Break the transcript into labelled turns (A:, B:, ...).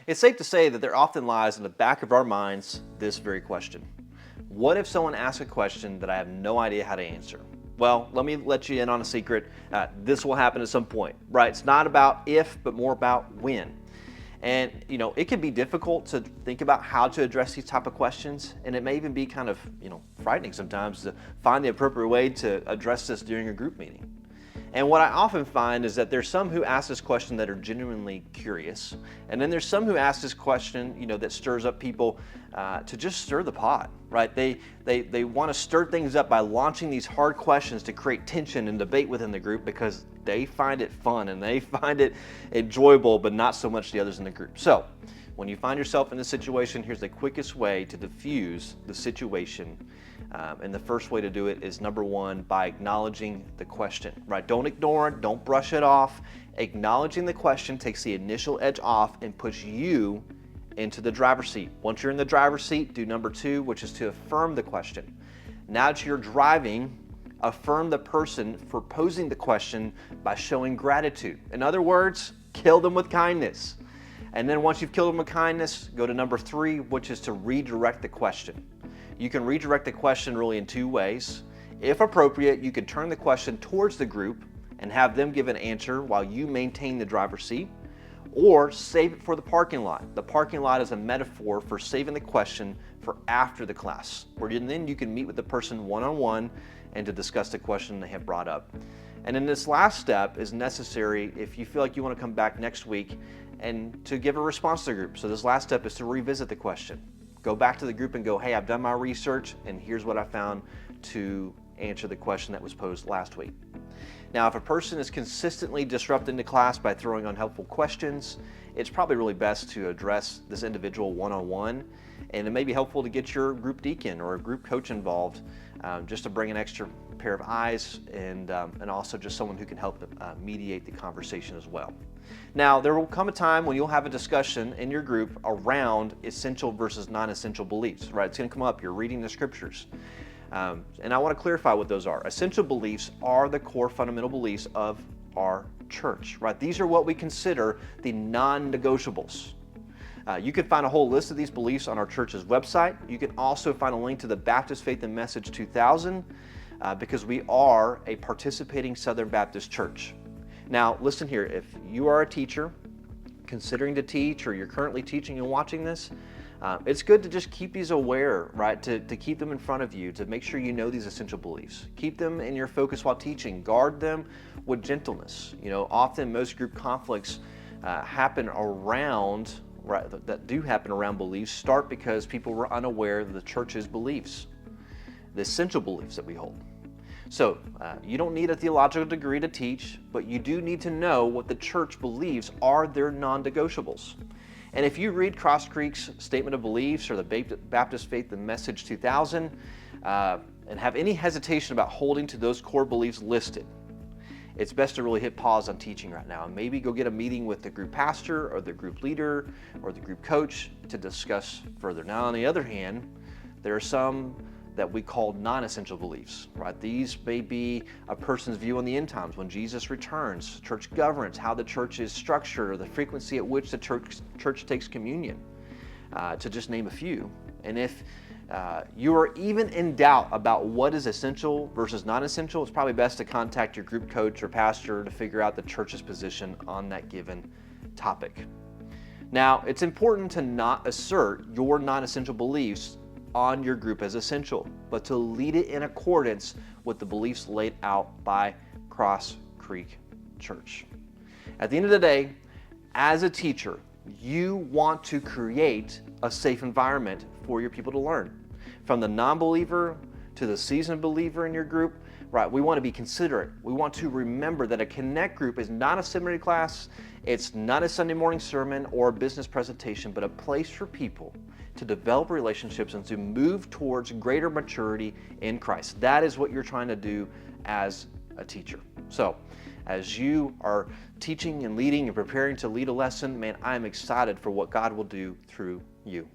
A: It's safe to say that there often lies in the back of our minds this very question. What if someone asks a question that I have no idea how to answer? Well, let me let you in on a secret. This will happen at some point, right? It's not about if, but more about when. And it can be difficult to think about how to address these type of questions, and it may even be kind of frightening sometimes to find the appropriate way to address this during a group meeting. And what I often find is that there's some who ask this question that are genuinely curious, and then there's some who ask this question, that stirs up people to just stir the pot, right? They want to stir things up by launching these hard questions to create tension and debate within the group because they find it fun and they find it enjoyable, but not so much the others in the group. So when you find yourself in this situation, here's the quickest way to diffuse the situation. And the first way to do it is, number one, by acknowledging the question, right? Don't ignore it, don't brush it off. Acknowledging the question takes the initial edge off and puts you into the driver's seat. Once you're in the driver's seat, do number two, which is to affirm the question. Now that you're driving, affirm the person for posing the question by showing gratitude. In other words, kill them with kindness. And then once you've killed them with kindness, go to number three, which is to redirect the question. You can redirect the question really in two ways. If appropriate, you can turn the question towards the group and have them give an answer while you maintain the driver's seat, or save it for the parking lot. The parking lot is a metaphor for saving the question for after the class, where then you can meet with the person one-on-one and to discuss the question they have brought up. And then this last step is necessary if you feel like you want to come back next week and to give a response to the group. So this last step is to revisit the question. Go back to the group and go, hey, I've done my research and here's what I found to answer the question that was posed last week. Now, if a person is consistently disrupting the class by throwing unhelpful questions, it's probably really best to address this individual one-on-one, and it may be helpful to get your group deacon or a group coach involved just to bring an extra pair of eyes and also just someone who can help mediate the conversation as well. Now, there will come a time when you'll have a discussion in your group around essential versus non-essential beliefs, right? It's going to come up. You're reading the scriptures. And I want to clarify what those are. Essential beliefs are the core fundamental beliefs of our church, right? These are what we consider the non-negotiables. You can find a whole list of these beliefs on our church's website. You can also find a link to the Baptist Faith and Message 2000 because we are a participating Southern Baptist church. Now, listen here, if you are a teacher considering to teach or you're currently teaching and watching this, it's good to just keep these aware, right? To keep them in front of you, to make sure you know these essential beliefs. Keep them in your focus while teaching. Guard them with gentleness. Often most group conflicts happen around, right, that do happen around beliefs, start because people were unaware of the church's beliefs, the essential beliefs that we hold. So you don't need a theological degree to teach, but you do need to know what the church believes are their non-negotiables. And if you read Cross Creek's Statement of Beliefs or the Baptist Faith and Message 2000 and have any hesitation about holding to those core beliefs listed, it's best to really hit pause on teaching right now and maybe go get a meeting with the group pastor or the group leader or the group coach to discuss further. Now, on the other hand, there are some that we call non-essential beliefs, right? These may be a person's view on the end times, when Jesus returns, church governance, how the church is structured, or the frequency at which the church takes communion, to just name a few. And if you are even in doubt about what is essential versus non-essential, it's probably best to contact your group coach or pastor to figure out the church's position on that given topic. Now, it's important to not assert your non-essential beliefs on your group as essential, but to lead it in accordance with the beliefs laid out by Cross Creek Church. At the end of the day, as a teacher, you want to create a safe environment for your people to learn. From the non-believer to the seasoned believer in your group, right? We want to be considerate. We want to remember that a Connect group is not a seminary class, it's not a Sunday morning sermon or a business presentation, but a place for people to develop relationships and to move towards greater maturity in Christ. That is what you're trying to do as a teacher. So, as you are teaching and leading and preparing to lead a lesson, man, I'm excited for what God will do through you.